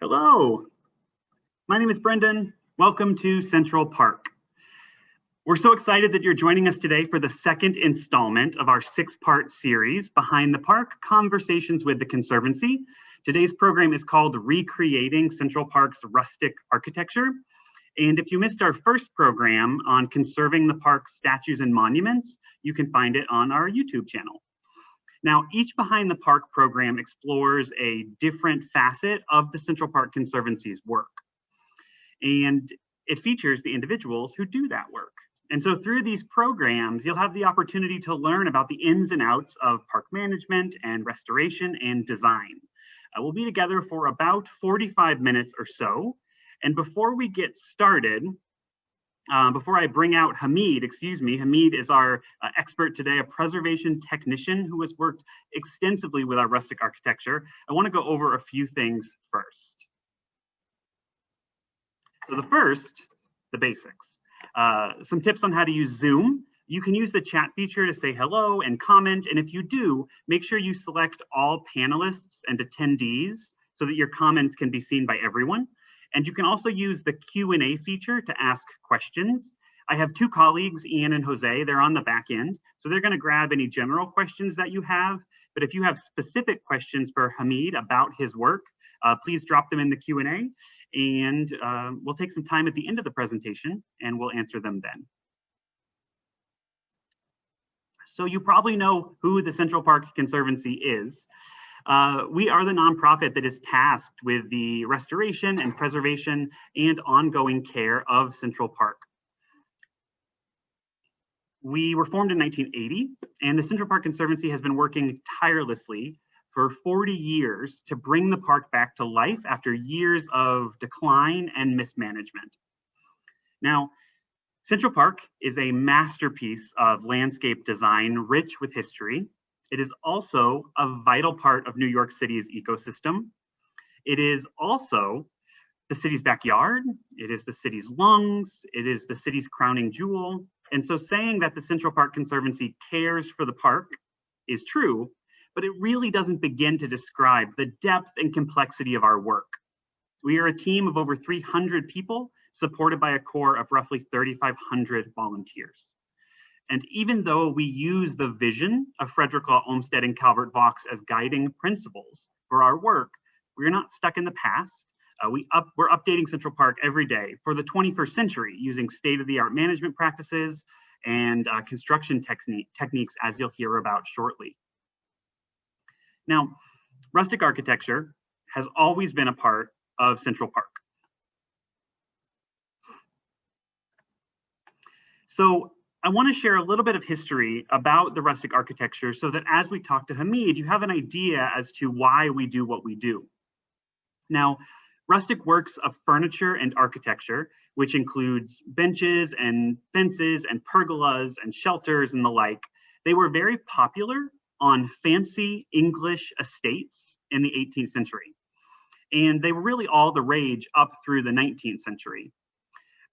Hello, my name is Brendan. Welcome to Central Park. We're so excited that you're joining us today for the second installment of our six-part series, Behind the Park, Conversations with the Conservancy. Today's program is called Recreating Central Park's Rustic Architecture. And if you missed our first program on conserving the park's statues and monuments, you can find it on our YouTube channel. Now, each Behind the Park program explores a different facet of the Central Park Conservancy's work. And it features the individuals who do that work. And so through these programs, you'll have the opportunity to learn about the ins and outs of park management and restoration and design. We'll be together for about 45 minutes or so. And before we get started, before I bring out Hamid is our expert today, a preservation technician who has worked extensively with our rustic architecture. I want to go over a few things first. So the basics. Some tips on how to use Zoom. You can use the chat feature to say hello and comment, and if you do, make sure you select all panelists and attendees so that your comments can be seen by everyone. And you can also use the Q&A feature to ask questions. I have two colleagues, Ian and Jose, they're on the back end. So they're gonna grab any general questions that you have. But if you have specific questions for Hamid about his work, please drop them in the Q&A and we'll take some time at the end of the presentation and we'll answer them then. So you probably know who the Central Park Conservancy is. We are the nonprofit that is tasked with the restoration and preservation and ongoing care of Central Park. We were formed in 1980, and the Central Park Conservancy has been working tirelessly for 40 years to bring the park back to life after years of decline and mismanagement. Now, Central Park is a masterpiece of landscape design rich with history. It is also a vital part of New York City's ecosystem. It is also the city's backyard. It is the city's lungs. It is the city's crowning jewel. And so saying that the Central Park Conservancy cares for the park is true, but it really doesn't begin to describe the depth and complexity of our work. We are a team of over 300 people supported by a core of roughly 3,500 volunteers. And even though we use the vision of Frederick Law Olmsted and Calvert Vaux as guiding principles for our work, we're not stuck in the past. We're updating Central Park every day for the 21st century using state-of-the-art management practices and construction techniques, as you'll hear about shortly. Now, rustic architecture has always been a part of Central Park. So I want to share a little bit of history about the rustic architecture so that as we talk to Hamid, you have an idea as to why we do what we do. Now, rustic works of furniture and architecture, which includes benches and fences and pergolas and shelters and the like, they were very popular on fancy English estates in the 18th century. And they were really all the rage up through the 19th century.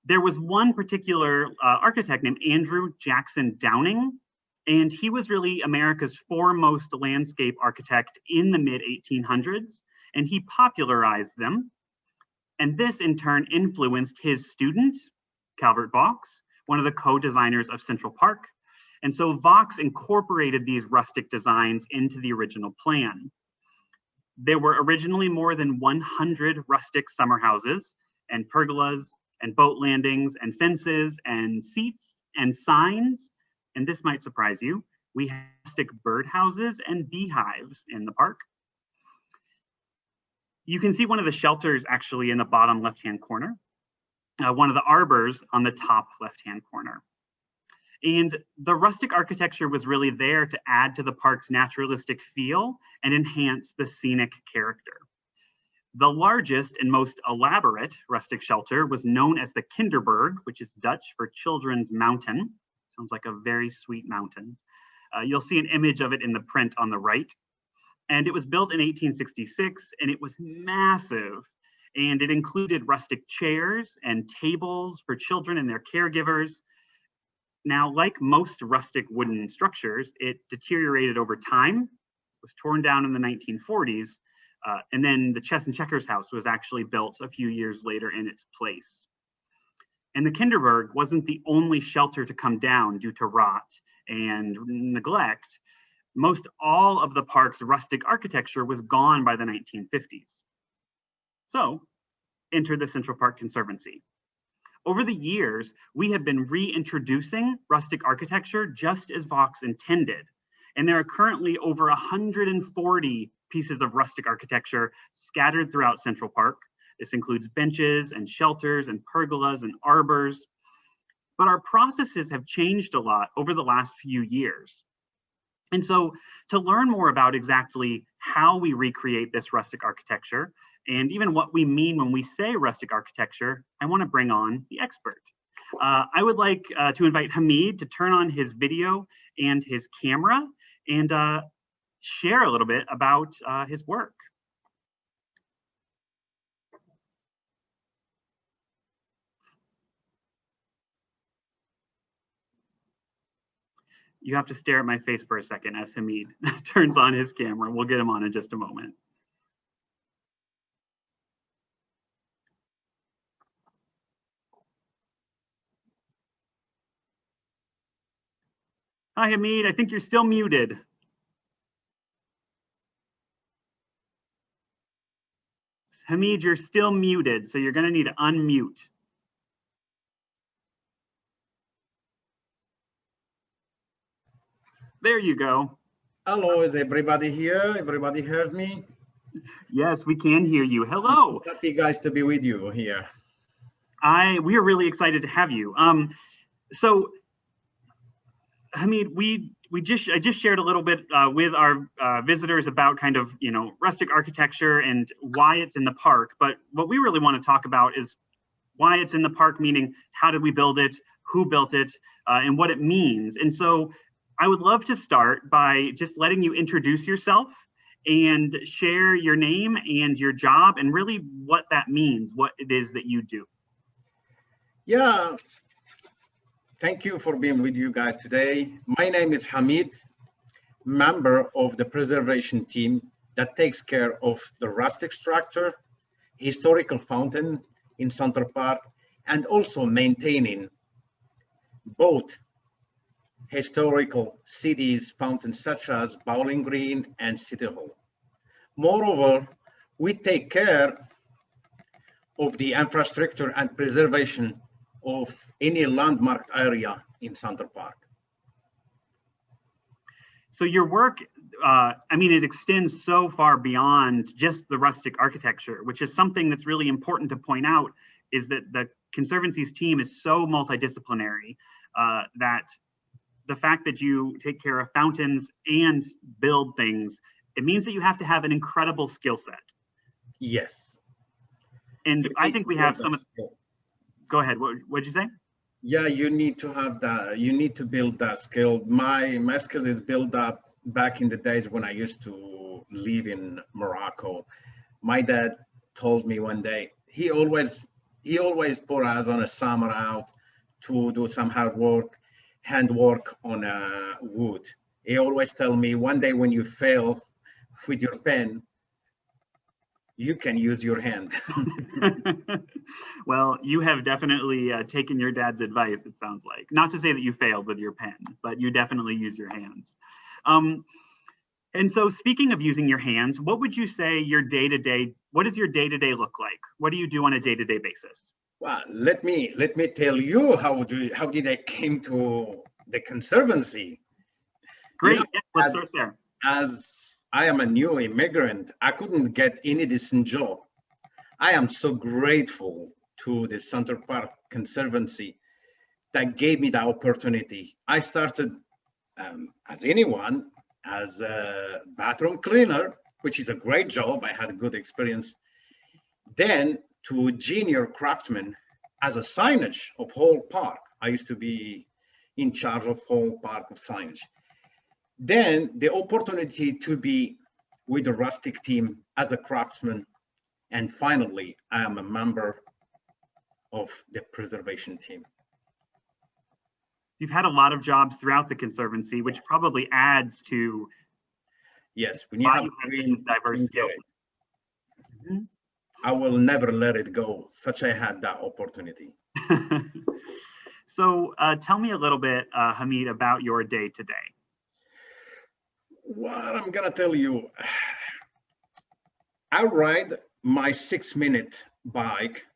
There was one particular architect named Andrew Jackson Downing, and he was really America's foremost landscape architect in the mid-1800s, and he popularized them. And this in turn influenced his student, Calvert Vaux, one of the co-designers of Central Park. And so Vaux incorporated these rustic designs into the original plan. There were originally more than 100 rustic summer houses and pergolas and boat landings and fences and seats and signs. And this might surprise you. We have rustic birdhouses and beehives in the park. You can see one of the shelters actually in the bottom left-hand corner, one of the arbors on the top left-hand corner. And the rustic architecture was really there to add to the park's naturalistic feel and enhance the scenic character. The largest and most elaborate rustic shelter was known as the Kinderberg, which is Dutch for Children's Mountain. Sounds like a very sweet mountain. You'll see an image of it in the print on the right. And it was built in 1866, and it was massive. And it included rustic chairs and tables for children and their caregivers. Now, like most rustic wooden structures, it deteriorated over time, was torn down in the 1940s, And then the Chess and Checkers house was actually built a few years later in its place. And the Kinderberg wasn't the only shelter to come down due to rot and neglect. Most all of the park's rustic architecture was gone by the 1950s. So, enter the Central Park Conservancy. Over the years, we have been reintroducing rustic architecture just as Vox intended. And there are currently over 140 pieces of rustic architecture scattered throughout Central Park. This includes benches and shelters and pergolas and arbors. But our processes have changed a lot over the last few years. And so to learn more about exactly how we recreate this rustic architecture and even what we mean when we say rustic architecture, I want to bring on the expert. I would like to invite Hamid to turn on his video and his camera and share a little bit about his work. You have to stare at my face for a second as Hamid turns on his camera. We'll get him on in just a moment. Hi, Hamid. I think you're still muted. Hamid, you're still muted, so you're going to need to unmute. There you go. Hello, is everybody here? Everybody hears me? Yes, we can hear you. Hello. I'm happy, guys, to be with you here. We are really excited to have you. So, Hamid, I just shared a little bit with our visitors about kind of, rustic architecture and why it's in the park. But what we really want to talk about is why it's in the park, meaning how did we build it, who built it, and what it means. And so I would love to start by just letting you introduce yourself and share your name and your job and really what that means, what it is that you do. Yeah, thank you for being with you guys today. My name is Hamid, member of the preservation team that takes care of the rustic structure, historical fountain in Central Park, and also maintaining both historical cities fountains such as Bowling Green and City Hall. Moreover, we take care of the infrastructure and preservation of any landmarked area in Central Park. So your work, it extends so far beyond just the rustic architecture, which is something that's really important to point out, is that the Conservancy's team is so multidisciplinary that the fact that you take care of fountains and build things, it means that you have to have an incredible skill set. Yes. And I think we have some of, go ahead, what'd you say? Yeah, you need to have that, you need to build that skill. My skill is built up back in the days when I used to live in Morocco. My dad told me one day, he always put us on a summer out to do some hard work, handwork on wood. He always tell me, one day when you fail with your pen, you can use your hand. Well, you have definitely taken your dad's advice, it sounds like. Not to say that you failed with your pen, but you definitely use your hands. And so speaking of using your hands, what would you say your day-to-day, what does your day-to-day look like? What do you do on a day-to-day basis? Well, let me tell you how did I came to the Conservancy. Great, let's start there. As I am a new immigrant, I couldn't get any decent job. I am so grateful to the Central Park Conservancy that gave me the opportunity. I started as anyone, as a bathroom cleaner, which is a great job. I had a good experience. Then to junior craftsman as a signage of whole park. I used to be in charge of whole park of signage. Then the opportunity to be with the Rustic team as a craftsman. And finally, I am a member of the preservation team. You've had a lot of jobs throughout the Conservancy, which probably adds to yes, when you have diverse skills. Mhm. I will never let it go, such I had that opportunity. So tell me a little bit, Hamid, about your day today. What I'm gonna tell you, I ride my 6-minute bike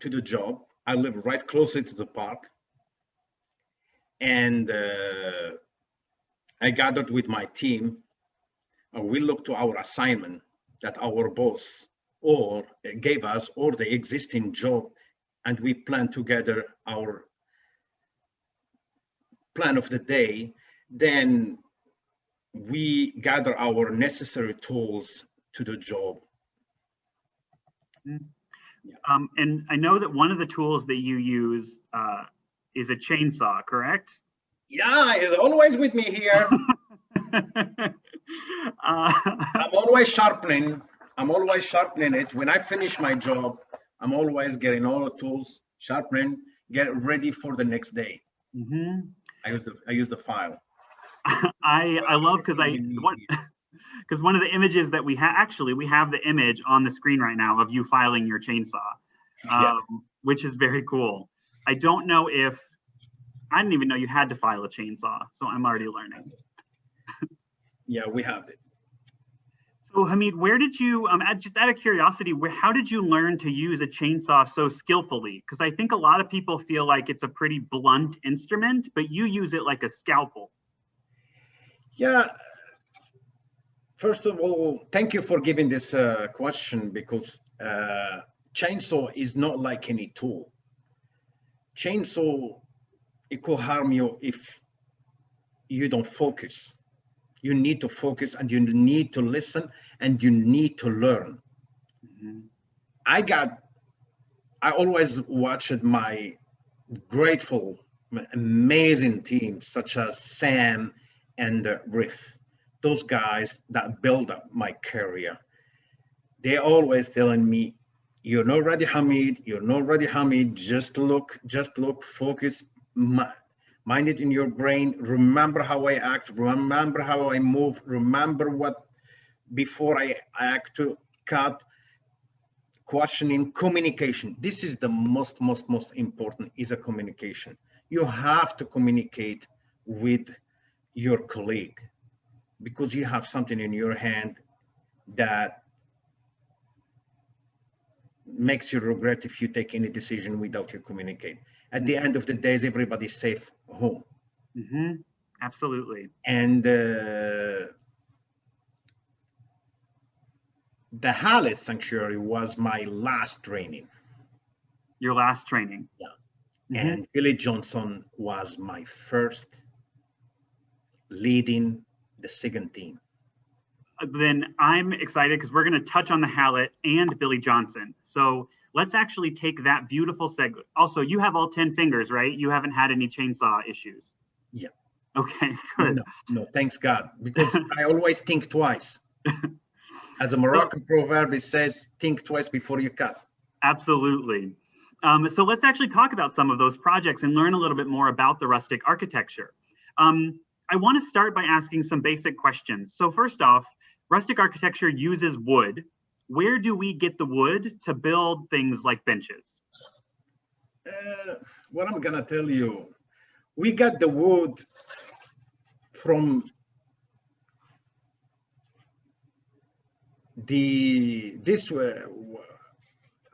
to the job. I live right closely to the park. And I gathered with my team, and we looked to our assignment that our boss or gave us or the existing job, and we planned together our plan of the day. Then we gather our necessary tools to the job. And I know that one of the tools that you use is a chainsaw, correct? Yeah, it's always with me here. I'm always sharpening. I'm always sharpening it. When I finish my job, I'm always getting all the tools, sharpening, get ready for the next day. Mm-hmm. I use the file. I love because one of the images that we have, actually we have the image on the screen right now of you filing your chainsaw, which is very cool. I don't know if I didn't even know you had to file a chainsaw, so I'm already learning. Yeah, we have it. So Hamid, where did you, just out of curiosity, how did you learn to use a chainsaw so skillfully? Because I think a lot of people feel like it's a pretty blunt instrument, but you use it like a scalpel. Yeah. First of all, thank you for giving this question, because chainsaw is not like any tool. Chainsaw, it could harm you if you don't focus. You need to focus, and you need to listen, and you need to learn. Mm-hmm. I always watched my grateful, amazing teams such as Sam and Riff. Those guys that build up my career. They always telling me, "You're not ready, Hamid. You're not ready, Hamid. Just look, focus, mind it in your brain. Remember how I act. Remember how I move. Remember what before I act to cut." Questioning, communication. This is the most important, is a communication. You have to communicate with your colleague, because you have something in your hand that makes you regret if you take any decision without you communicate. At the end of the day, everybody's safe home. Mm-hmm. Absolutely. And the Halle Sanctuary was my last training. Your last training? Yeah. Mm-hmm. And Billy Johnson was my first leading the second team. Then I'm excited because we're going to touch on the Hallett and Billy Johnson. So let's actually take that beautiful segment. Also, you have all 10 fingers, right? You haven't had any chainsaw issues. Yeah. Okay, good. No, thanks God, because I always think twice. As a Moroccan proverb, it says, think twice before you cut. Absolutely. So let's actually talk about some of those projects and learn a little bit more about the rustic architecture. I want to start by asking some basic questions. So first off, rustic architecture uses wood. Where do we get the wood to build things like benches? What I'm gonna tell you, we got the wood from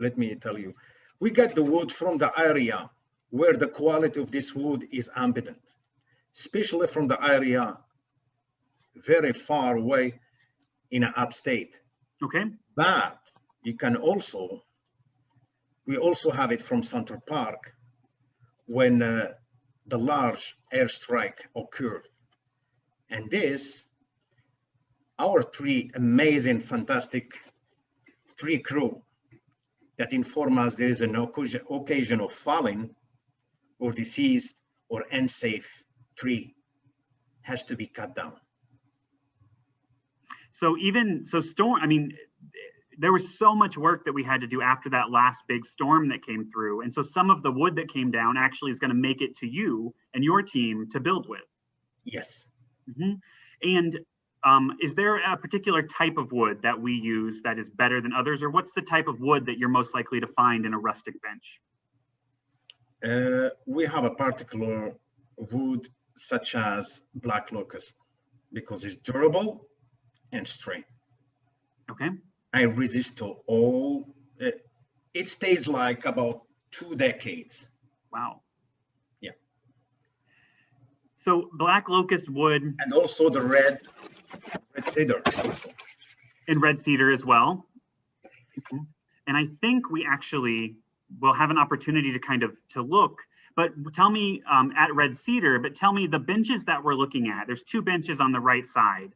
let me tell you, we got the wood from the area where the quality of this wood is ambient, especially from the area very far away in an upstate. Okay. But you can also, we also have it from Central Park when the large airstrike occurred. And this, our three amazing, fantastic tree crew that inform us there is an occasion of falling or deceased or unsafe tree has to be cut down. So storm, I mean, there was so much work that we had to do after that last big storm that came through. And so some of the wood that came down actually is going to make it to you and your team to build with. Yes. Mm-hmm. And Is there a particular type of wood that we use that is better than others, or what's the type of wood that you're most likely to find in a rustic bench? We have a particular wood such as black locust because it's durable and straight. Okay. I resist to all. It stays like about 2 decades. Wow. Yeah. So black locust wood. And also the red cedar. Also. And red cedar as well. Mm-hmm. And I think we actually will have an opportunity to kind of look, but tell me at red cedar, but tell me the benches that we're looking at. There's 2 benches on the right side.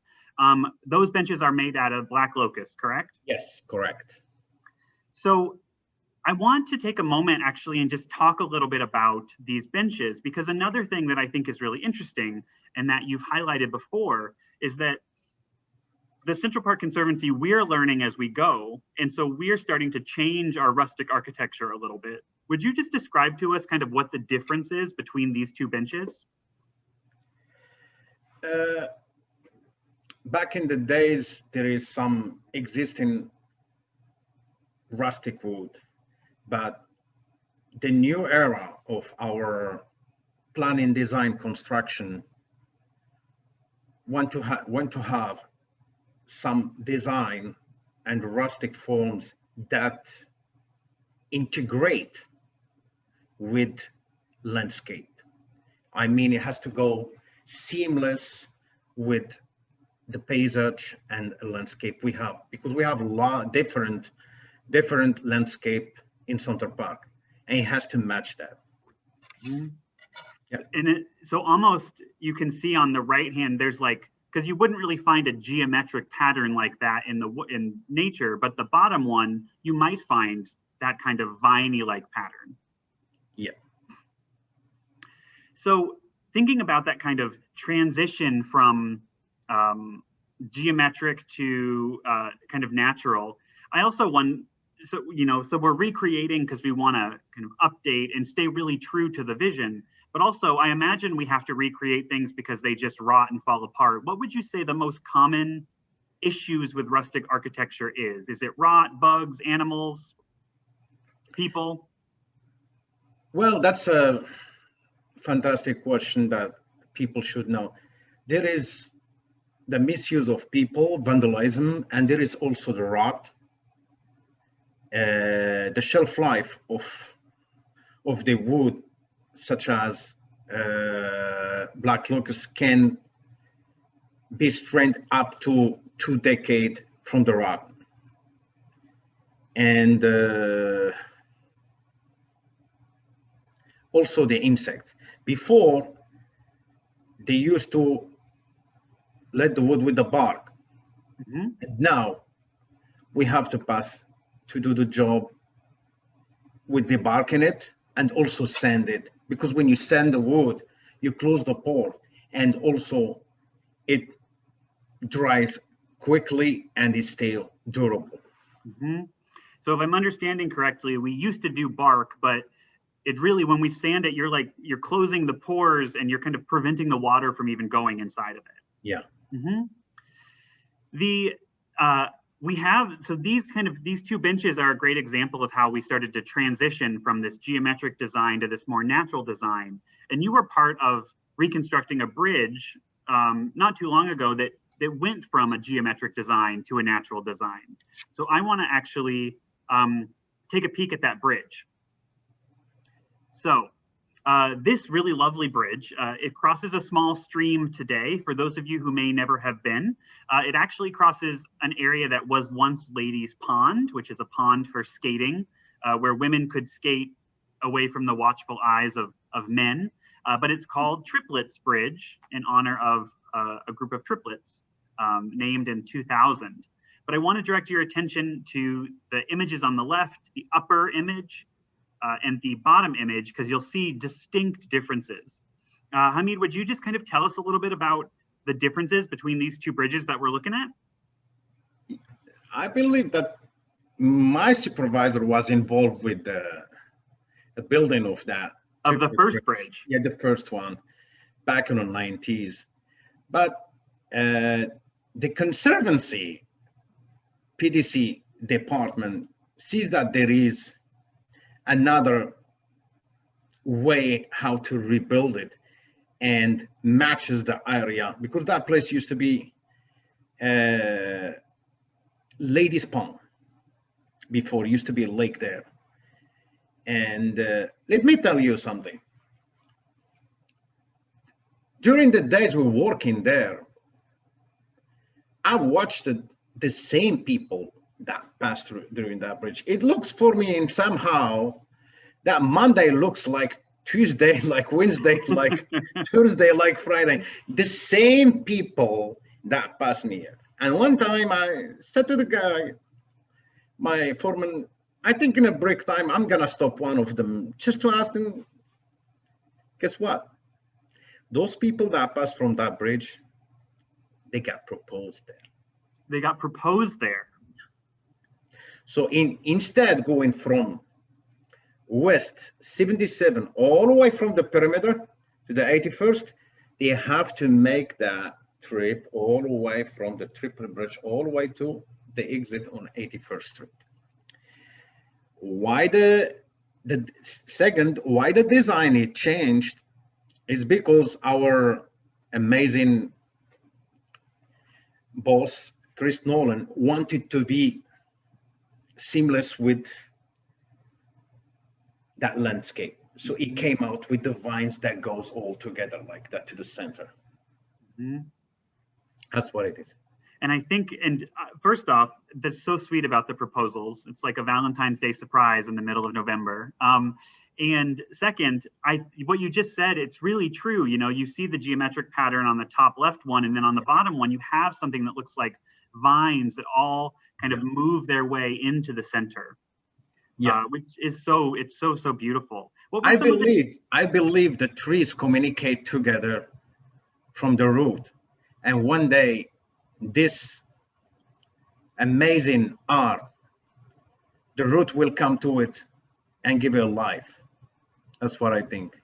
Those benches are made out of black locust, correct? Yes, correct. So I want to take a moment actually and just talk a little bit about these benches, because another thing that I think is really interesting and that you've highlighted before is that the Central Park Conservancy, we're learning as we go. And so we're starting to change our rustic architecture a little bit. Would you just describe to us kind of what the difference is between these 2 benches? Back in the days, there is some existing rustic wood, but the new era of our planning, design, construction want to have some design and rustic forms that integrate with landscape. I mean, it has to go seamless with the paysage and landscape we have, because we have a lot different landscape in Central Park, and it has to match that. Mm-hmm. Yeah. And so almost you can see on the right hand, there's like, because you wouldn't really find a geometric pattern like that in nature, but the bottom one, you might find that kind of viney-like pattern. Yeah. So thinking about that kind of transition from geometric to kind of natural, I also want, so we're recreating because we want to kind of update and stay really true to the vision. But also, I imagine we have to recreate things because they just rot and fall apart. What would you say the most common issues with rustic architecture is? Is it rot, bugs, animals, people? Well, that's a fantastic question that people should know. There is the misuse of people, vandalism, and there is also the rot. The shelf life of the wood, such as black locust, can be strained up to 2 decades from the rot. And also the insects. Before, they used to let the wood with the bark. Mm-hmm. And now we have to pass to do the job with the bark in it and also sand it. Because when you sand the wood, you close the pore, and also it dries quickly and is still durable. Mm-hmm. So if I'm understanding correctly, we used to do bark, but it really, when we sand it, you're closing the pores and you're kind of preventing the water from even going inside of it. Yeah. Mm-hmm. So these 2 benches are a great example of how we started to transition from this geometric design to this more natural design. And you were part of reconstructing a bridge not too long ago that went from a geometric design to a natural design. So I want to actually take a peek at that bridge. So this really lovely bridge, it crosses a small stream today. For those of you who may never have been, it actually crosses an area that was once Ladies Pond, which is a pond for skating, where women could skate away from the watchful eyes of men. But it's called Triplets Bridge in honor of a group of triplets named in 2000. But I want to direct your attention to the images on the left, the upper image, and the bottom image, because you'll see distinct differences. Hamid, would you just kind of tell us a little bit about the differences between these 2 bridges that we're looking at? I believe that my supervisor was involved with the building of that. Of the first bridge? Yeah, the first one, back in the 90s. But the Conservancy PDC department sees that there is another way how to rebuild it and matches the area, because that place used to be ladies pond before, used to be a lake there. And let me tell you something. During the days we were working there, I watched the same people that passed through during that bridge. It looks for me in somehow that Monday looks like Tuesday, like Wednesday, like Thursday, like Friday. The same people that pass near. And one time I said to the guy, my foreman, I think in a break time, I'm gonna stop one of them just to ask them, guess what? Those people that passed from that bridge, they got proposed there. They got proposed there. So instead going from West 77 all the way from the perimeter to the 81st, they have to make that trip all the way from the triple bridge all the way to the exit on 81st Street. Why the design it changed is because our amazing boss Chris Nolan wanted to be seamless with that landscape. So it came out with the vines that goes all together like that to the center. Mm-hmm. That's what it is. And I think, and first off, that's so sweet about the proposals. It's like a Valentine's Day surprise in the middle of November. And second, what you just said, it's really true. You know, you see the geometric pattern on the top left one, and then on the bottom one, you have something that looks like vines that all kind of move their way into the center. Yeah, which is it's so beautiful. I believe the trees communicate together from the root, and one day this amazing art, the root will come to it and give it a life. That's what I think.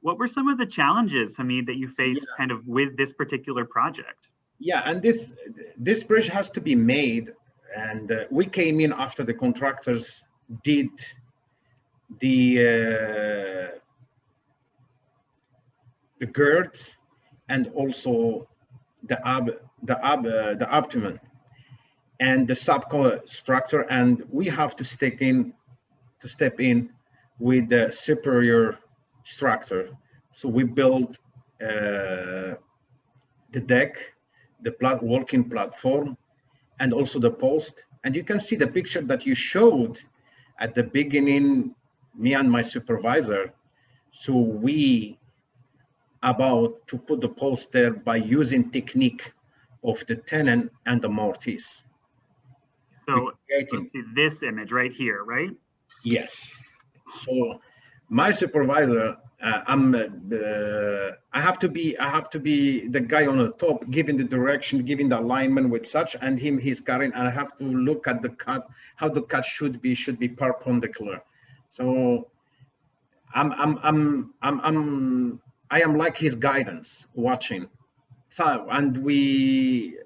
What were some of the challenges, Hamid, that you faced kind of with this particular project? Yeah, and this bridge has to be made, and we came in after the contractors did the girds and also the abdomen and the substructure, and we have to step in with the superior structure. So we built the deck, the walking platform, and also the post. And you can see the picture that you showed at the beginning, me and my supervisor. So we about to put the post there by using technique of the tenon and the mortise. So this image right here, right? Yes. So my supervisor, I have to be the guy on the top, giving the direction, giving the alignment with such, and he's cutting, and I have to look at the cut, how the cut should be perpendicular. So I am like his guidance, watching. So and we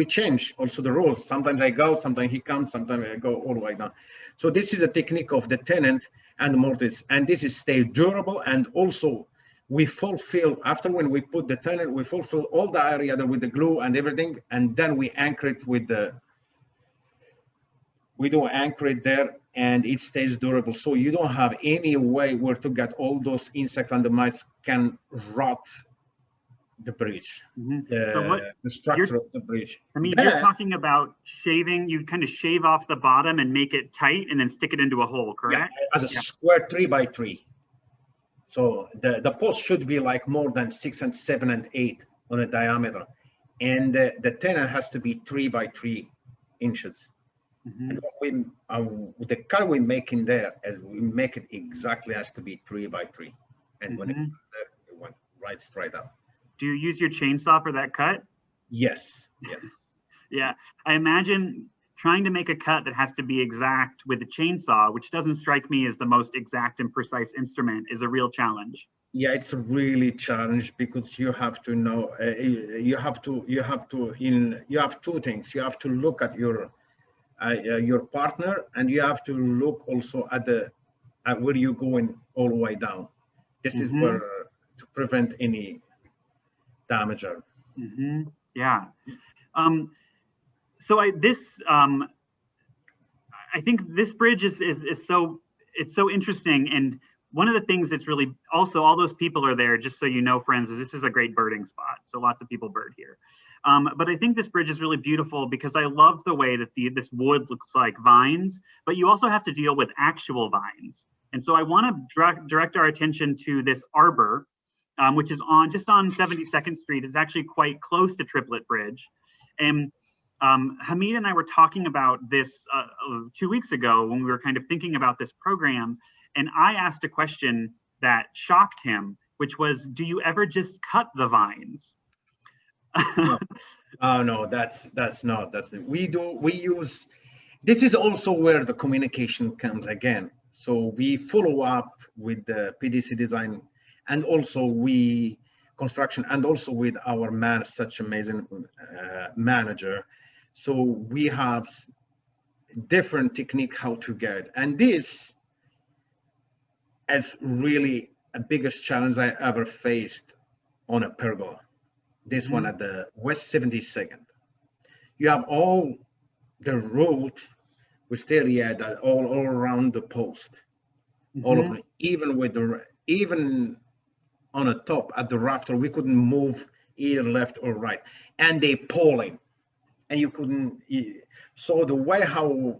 change also the rules. Sometimes I go, sometimes he comes, sometimes I go all the way down. So this is a technique of the tenon and the mortise, and this is stay durable, and also we fulfill, after when we put the tenon, we fulfill all the area there with the glue and everything, and then we anchor it with the, we do anchor it there, and it stays durable. So you don't have any way where to get all those insects and the mice can rot the bridge, the structure of the bridge. I mean, you're talking about shaving, you kind of shave off the bottom and make it tight and then stick it into a hole, correct? Yeah, as a square 3 by 3. So the post should be like more than 6 and 7 and 8 on a diameter. And the tenon has to be 3 by 3 inches. And the cut we make in there, we make it exactly has to be 3 by 3. And when it went right straight up. Do you use your chainsaw for that cut? Yes. Yeah, I imagine trying to make a cut that has to be exact with a chainsaw, which doesn't strike me as the most exact and precise instrument, is a real challenge. Yeah, it's a really challenge because you have to know, you have two things. You have to look at your partner, and you have to look also at where you're going all the way down. This is Mm-hmm. where to prevent any damage. Mm-hmm. Yeah. Um, so I think this bridge is so, it's so interesting. And one of the things that's really also, all those people are there, just so you know, friends, is this is a great birding spot. So lots of people bird here. But I think this bridge is really beautiful because I love the way that this wood looks like vines, but you also have to deal with actual vines. And so I want to direct our attention to this arbor, which is just on 72nd Street. It's actually quite close to Triplet Bridge. And Hamid and I were talking about this 2 weeks ago when we were kind of thinking about this program, and I asked a question that shocked him, which was, do you ever just cut the vines? No. Oh no, that's not. We use. This is also where the communication comes again. So we follow up with the PDC design, and also we construction, and also with our such amazing manager. So we have different technique how to get, and this is really a biggest challenge I ever faced on a pergola. This one at the West 72nd. You have all the road wisteria that all around the post, all of it, even on the top at the rafter, we couldn't move either left or right, and they pulling, and you couldn't. So the way how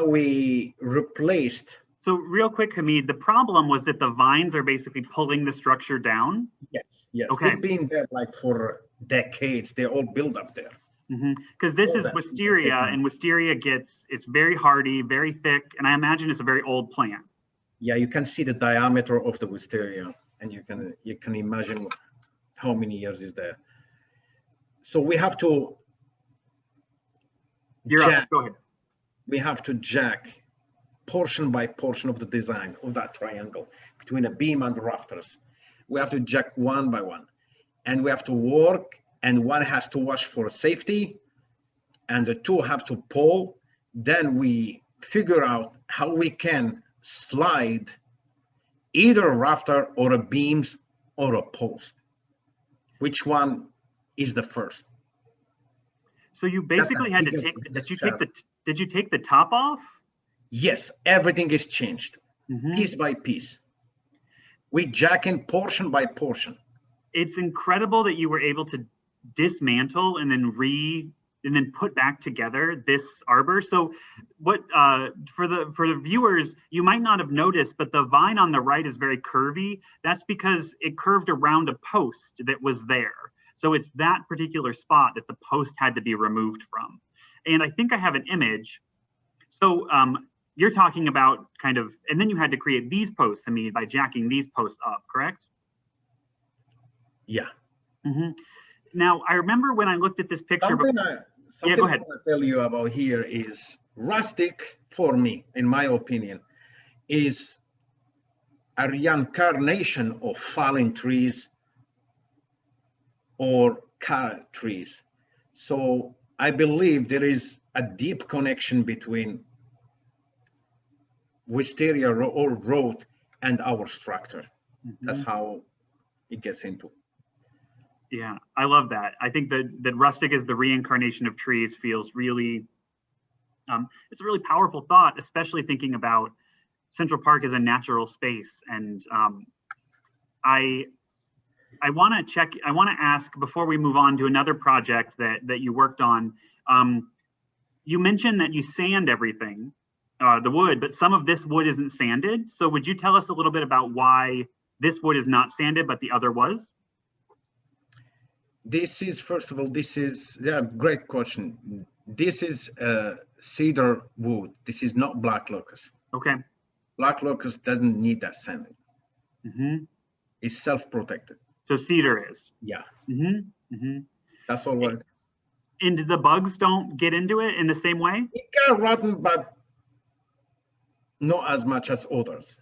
we replaced. So real quick, Hamid, the problem was that the vines are basically pulling the structure down. Yes, yes. Okay. They've been there like for decades. They all built up there. Because this is wisteria, and wisteria it's very hardy, very thick, and I imagine it's a very old plant. Yeah, you can see the diameter of the wisteria, and you can imagine how many years is there. So we have to. Go ahead. We have to jack portion by portion of the design of that triangle between a beam and the rafters. We have to jack one by one, and we have to work, and one has to wash for safety, and the two have to pull. Then we figure out how we can slide either a rafter or a beams or a post. Which one is the first? So you basically had to take, did you take the top off? Yes, everything is changed, piece by piece. We jack in portion by portion. It's incredible that you were able to dismantle and then put back together this arbor. So what for the viewers, you might not have noticed, but the vine on the right is very curvy. That's because it curved around a post that was there. So it's that particular spot that the post had to be removed from. And I think I have an image. So you're talking about kind of, and then you had to create these posts, Hamid, by jacking these posts up, correct? Yeah. Now, I remember when I looked at this picture. Something go ahead. I want to tell you about here is Rustic, for me, in my opinion, is a reincarnation of fallen trees or cut trees. So I believe there is a deep connection between wisteria or road and our structure. That's how it gets into. Yeah, I love that. I think that Rustic is the reincarnation of trees feels really, it's a really powerful thought, especially thinking about Central Park as a natural space. And I want to ask before we move on to another project that you worked on. You mentioned that you sand everything, the wood, but some of this wood isn't sanded. So would you tell us a little bit about why this wood is not sanded, but the other was? This is, first of all, great question. This is cedar wood. This is not black locust. Okay. Black locust doesn't need that sanding. It's self-protected. So cedar is. Yeah. That's all what it is. And the bugs don't get into it in the same way? It got rotten, but not as much as others.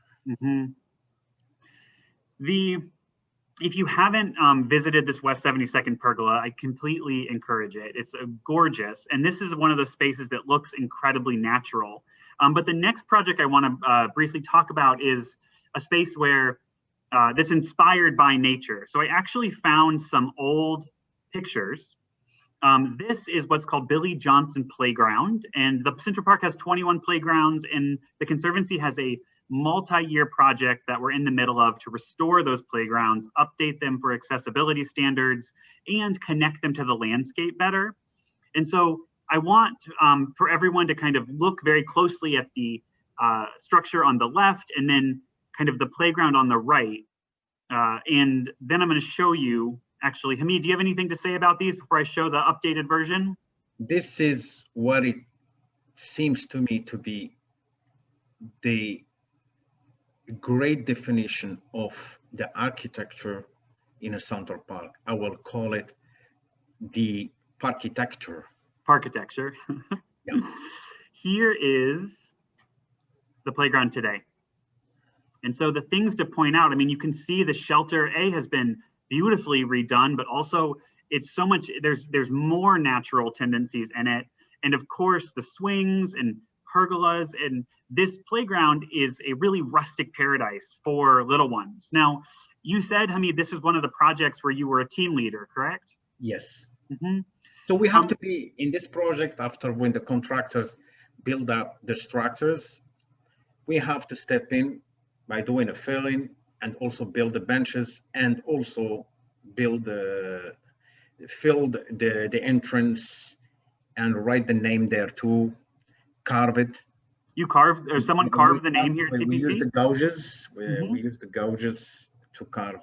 If you haven't visited this West 72nd pergola, I completely encourage it. It's gorgeous. And this is one of those spaces that looks incredibly natural. But the next project I want to briefly talk about is a space where that's inspired by nature. So I actually found some old pictures. This is what's called Billy Johnson Playground. And the Central Park has 21 playgrounds, and the Conservancy has a multi-year project that we're in the middle of to restore those playgrounds, update them for accessibility standards, and connect them to the landscape better. And so I want for everyone to kind of look very closely at the structure on the left and then kind of the playground on the right. And then I'm going to show you, actually, Hamid, do you have anything to say about these before I show the updated version? This is what it seems to me to be the great definition of the architecture in a Central Park. I will call it the parkitecture. Parkitecture. Yeah. Here is the playground today. And so the things to point out, I mean, you can see the shelter has been beautifully redone, but also it's so much, there's more natural tendencies in it. And of course, the swings and pergolas, and this playground is a really rustic paradise for little ones. Now, you said, Hamid, this is one of the projects where you were a team leader, correct? Yes. Mm-hmm. So we have to be in this project after when the contractors build up the structures, we have to step in by doing a filling and also build the benches and also build fill the entrance and write the name there too, carve it. You carved, or someone carved the name here at CPC? We use the gouges. Mm-hmm. We use the gouges to carve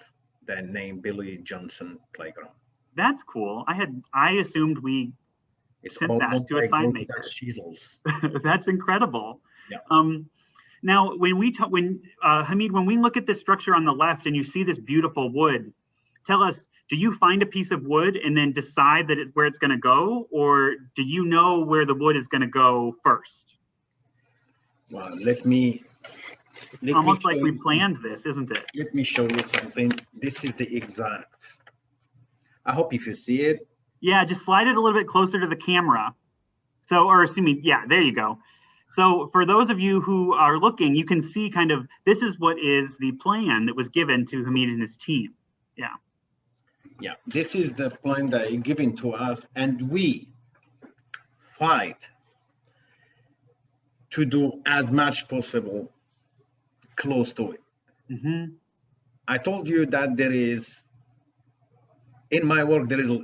the name Billy Johnson Playground. That's cool. I assumed we sent that to a sign maker. That's incredible. Yeah. Now, Hamid, when we look at this structure on the left and you see this beautiful wood, tell us, do you find a piece of wood and then decide that it's where it's going to go, or do you know where the wood is going to go first? Well, let me almost like we planned this, isn't it? Let me show you something. This is the exact. I hope if you see it. Yeah, just slide it a little bit closer to the camera. So, or excuse me, yeah, there you go. So for those of you who are looking, you can see kind of, this is what is the plan that was given to Hamid and his team. Yeah. Yeah, this is the plan that is given to us, and we fight to do as much possible close to it. Mm-hmm. I told you that there is, in my work, there is a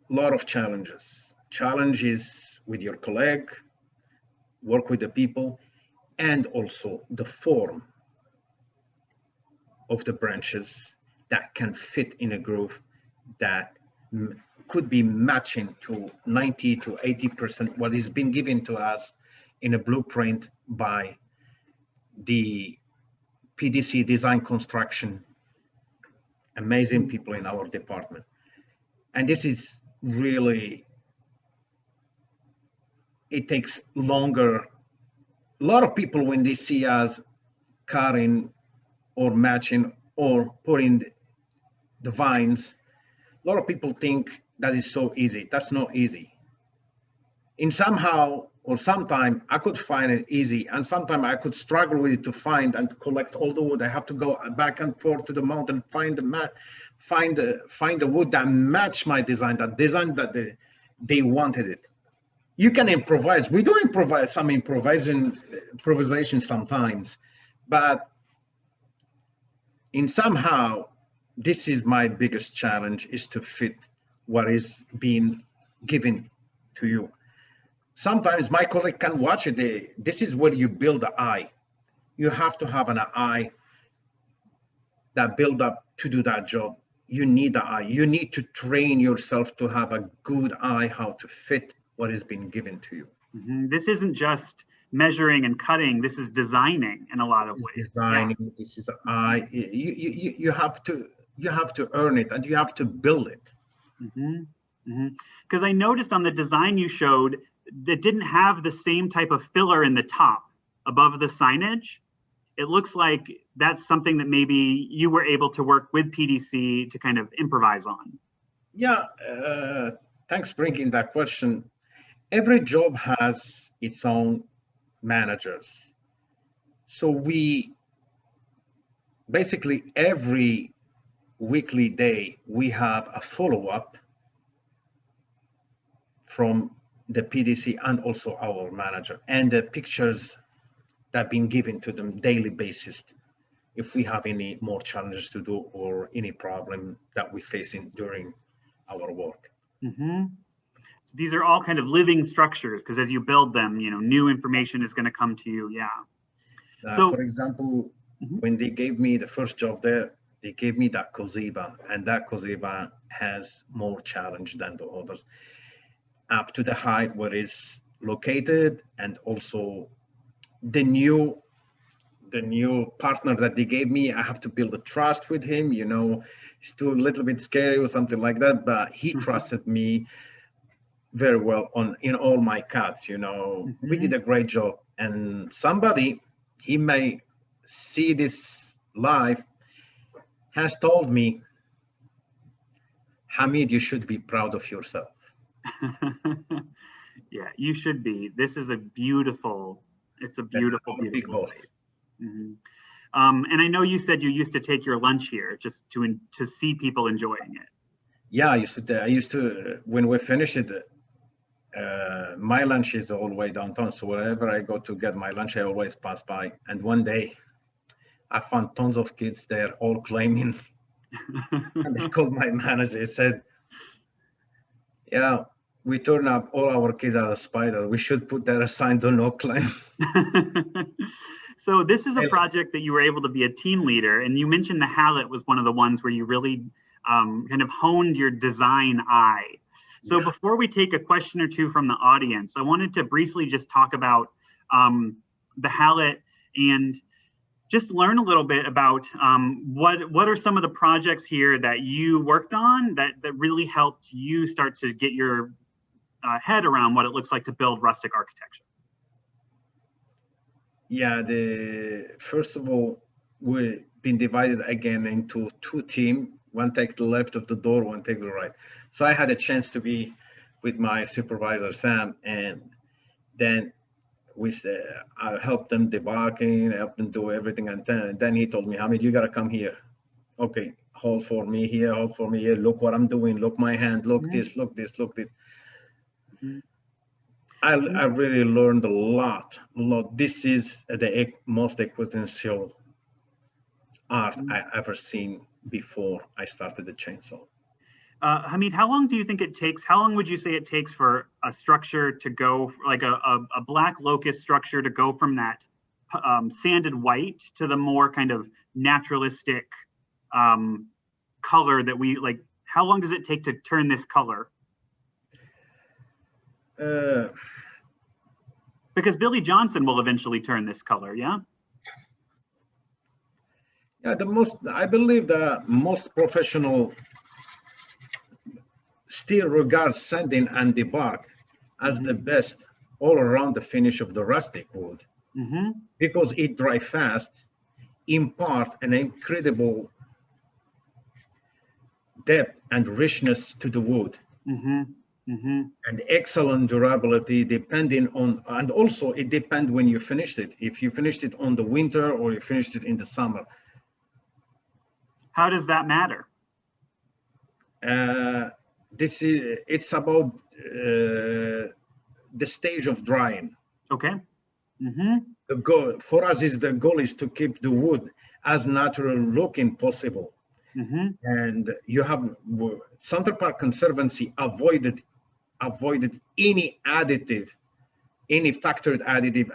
lot of challenges. Challenges with your colleague, work with the people, and also the form of the branches that can fit in a groove that could be matching to 90 to 80% what is being given to us in a blueprint by the PDC Design Construction, amazing people in our department. And this is really, it takes longer. A lot of people, when they see us cutting or matching or putting the vines, a lot of people think that is so easy. That's not easy. In somehow or sometime I could find it easy, and sometimes I could struggle with it to find and collect all the wood. I have to go back and forth to the mountain, find the wood that match my design, that design that they wanted it. You can improvise. We do improvise, some improvisation sometimes, but in somehow, this is my biggest challenge, is to fit what is being given to you. Sometimes my colleague can watch it. This is where you build the eye. You have to have an eye that build up to do that job. You need the eye. You need to train yourself to have a good eye, how to fit what is being given to you. Mm-hmm. This isn't just measuring and cutting. This is designing in a lot of ways. Designing. Yeah. This is eye. You have to earn it, and you have to build it. Because I noticed on the design you showed that didn't have the same type of filler in the top above the signage. it looks like that's something that maybe you were able to work with PDC to kind of improvise on. Yeah, thanks for bringing that question. Every job has its own managers. So we basically every weekly day, we have a follow-up from the PDC and also our manager, and the pictures that have been given to them daily basis if we have any more challenges to do or any problem that we're facing during our work. Mm-hmm. So these are all kind of living structures, because as you build them, you know, new information is going to come to you. Yeah. So, for example, when they gave me the first job there, they gave me that Coziba, and that Coziba has more challenge than the others, up to the height where it's located, and also the new partner that they gave me, I have to build a trust with him. You know, it's still a little bit scary or something like that, but he trusted me very well in all my cuts. You know, we did a great job, and somebody, he may see this live, has told me, Hamid, you should be proud of yourself. Yeah, you should be. This is a beautiful, it's a beautiful, beautiful place. And I know you said you used to take your lunch here just to see people enjoying it. Yeah, I used to when we finish it, my lunch is all the way downtown. So wherever I go to get my lunch, I always pass by. And one day I found tons of kids there all claiming. And I called my manager and said, yeah, we turn up all our kids out of spider. We should put there a sign, do not claim. So this is a project that you were able to be a team leader. And you mentioned the Hallett was one of the ones where you really kind of honed your design eye. So before we take a question or two from the audience, I wanted to briefly just talk about the Hallett and just learn a little bit about what are some of the projects here that you worked on that really helped you start to get your head around what it looks like to build rustic architecture. Yeah, first of all, we've been divided again into two teams. One take the left of the door, one take the right. So I had a chance to be with my supervisor, Sam, and then I helped them debarking, helped them do everything. And then he told me, Hamid, you got to come here. Okay, hold for me here, hold for me here. Look what I'm doing. Look my hand. Look this, look this, look this. I really learned a lot. This is the most exponential art I ever seen before I started the chainsaw. Hamid, how long do you think it takes? How long would you say it takes for a structure to go, like a black locust structure, to go from that sanded white to the more kind of naturalistic color that we like? How long does it take to turn this color? Because Billy Johnson will eventually turn this color, yeah? Yeah, I believe the most professional still regards sanding and debark as the best all around the finish of the rustic wood, because it dry fast, impart an incredible depth and richness to the wood. And excellent durability depending on, and also it depends when you finished it. If you finished it on the winter or you finished it in the summer. How does that matter? It's about the stage of drying. Okay. The goal for us the goal is to keep the wood as natural looking possible. And you have Central Park Conservancy avoided any additive, any factored additive,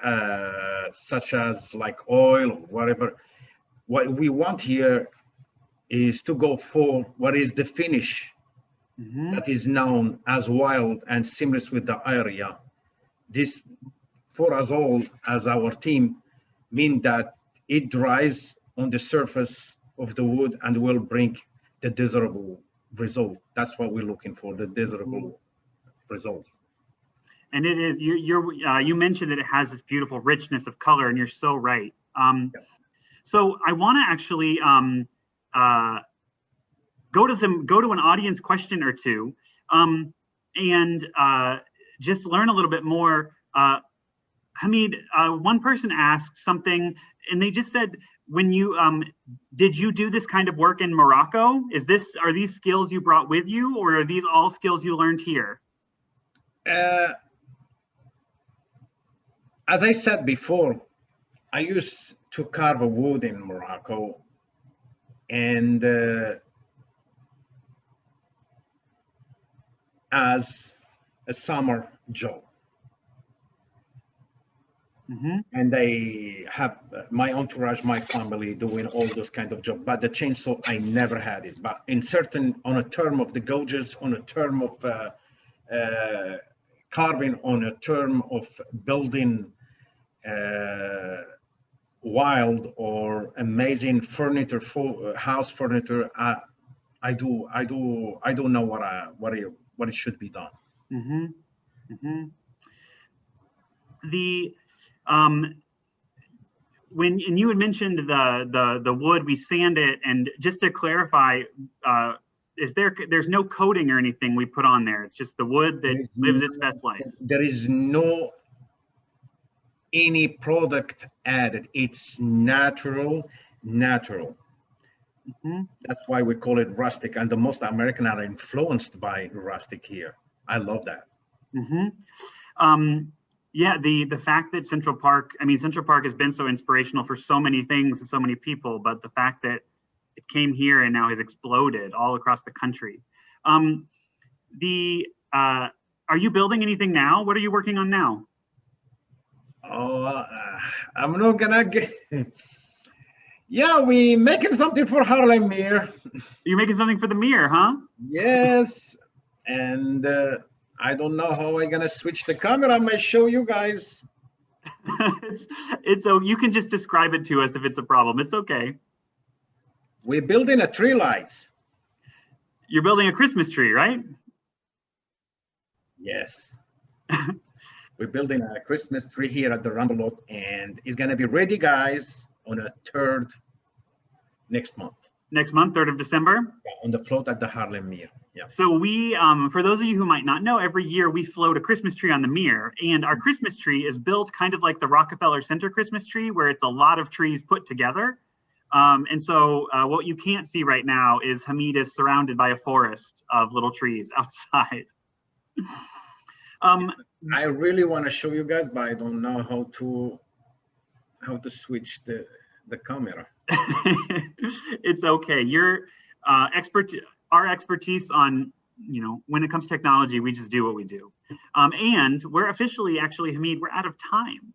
such as like oil or whatever. What we want here is to go for what is the finish that is known as wild and seamless with the area. This, for us all as our team, mean that it dries on the surface of the wood and will bring the desirable result. That's what we're looking for, the desirable result. And it is, you mentioned that it has this beautiful richness of color, and you're so right. So I want to actually go to an audience question or two, and just learn a little bit more. Hamid, one person asked something, and they just said, when you did you do this kind of work in Morocco? Are these skills you brought with you, or are these all skills you learned here? As I said before, I used to carve a wood in Morocco, and as a summer job. And I have my entourage, my family doing all those kind of jobs. But the chainsaw, I never had it. But on a term of the gauges, on a term of carving, on a term of building wild or amazing furniture, house furniture, I don't know what it should be done. When you had mentioned the wood, we sand it, and just to clarify, there's no coating or anything we put on there. It's just the wood that lives its best life. There is no any product added. It's natural. That's why we call it rustic, and the most American are influenced by rustic here. I love that. Yeah, the fact that Central Park has been so inspirational for so many things and so many people, but the fact that it came here and now has exploded all across the country. Are you building anything now? What are you working on now? Oh, I'm not gonna get. Yeah, we making something for Harlem Mirror. You're making something for the mirror, huh? Yes, and I don't know how I'm gonna switch the camera. I might show you guys. You can just describe it to us if it's a problem. It's okay. We're building a tree lights. You're building a Christmas tree, right? Yes. We're building a Christmas tree here at the Rumble Lot, and it's gonna be ready, guys, on a 3rd next month. Next month, 3rd of December? Yeah, on the float at the Harlem Mirror. Yeah. So we, for those of you who might not know, every year we float a Christmas tree on the Mir, and our Christmas tree is built kind of like the Rockefeller Center Christmas tree, where it's a lot of trees put together. And so what you can't see right now is Hamid is surrounded by a forest of little trees outside. I really want to show you guys, but I don't know how to switch the camera. It's okay. Our expertise on, when it comes to technology, we just do what we do. And we're officially, actually, Hamid, we're out of time.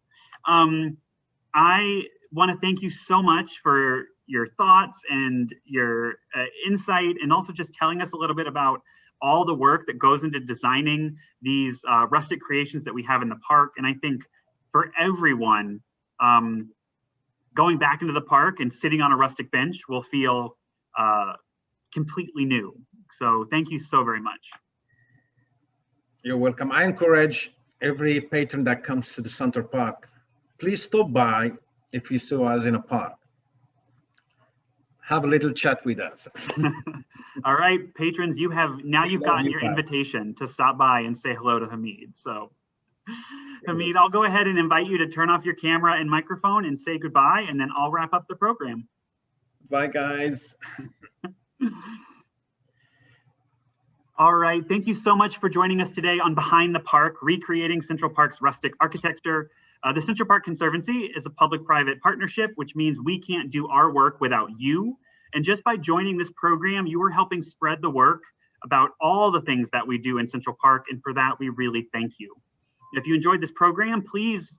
I want to thank you so much for your thoughts and your insight, and also just telling us a little bit about all the work that goes into designing these rustic creations that we have in the park. And I think for everyone, going back into the park and sitting on a rustic bench will feel completely new. So thank you so very much. You're welcome. I encourage every patron that comes to the Central Park, please stop by if you saw us in a park. Have a little chat with us. All right, patrons, you've gotten your invitation to stop by and say hello to Hamid. So Hamid, I'll go ahead and invite you to turn off your camera and microphone and say goodbye, and then I'll wrap up the program. Bye, guys. All right, thank you so much for joining us today on Behind the Park, Recreating Central Park's Rustic Architecture. The Central Park Conservancy is a public-private partnership, which means we can't do our work without you. And just by joining this program, you are helping spread the work about all the things that we do in Central Park, and for that, we really thank you. If you enjoyed this program, please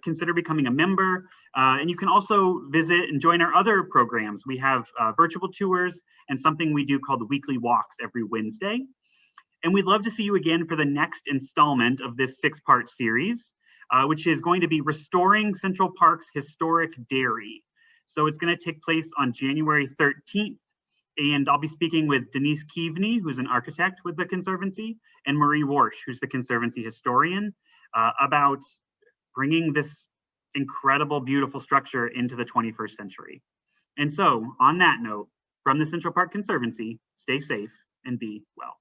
consider becoming a member. And you can also visit and join our other programs. We have virtual tours and something we do called the weekly walks every Wednesday. And we'd love to see you again for the next installment of this 6-part series, which is going to be Restoring Central Park's Historic Dairy. So it's going to take place on January 13th. And I'll be speaking with Denise Keaveney, who's an architect with the Conservancy, and Marie Warsh, who's the Conservancy historian, about bringing this incredible, beautiful structure into the 21st century. And so on that note, from the Central Park Conservancy, stay safe and be well.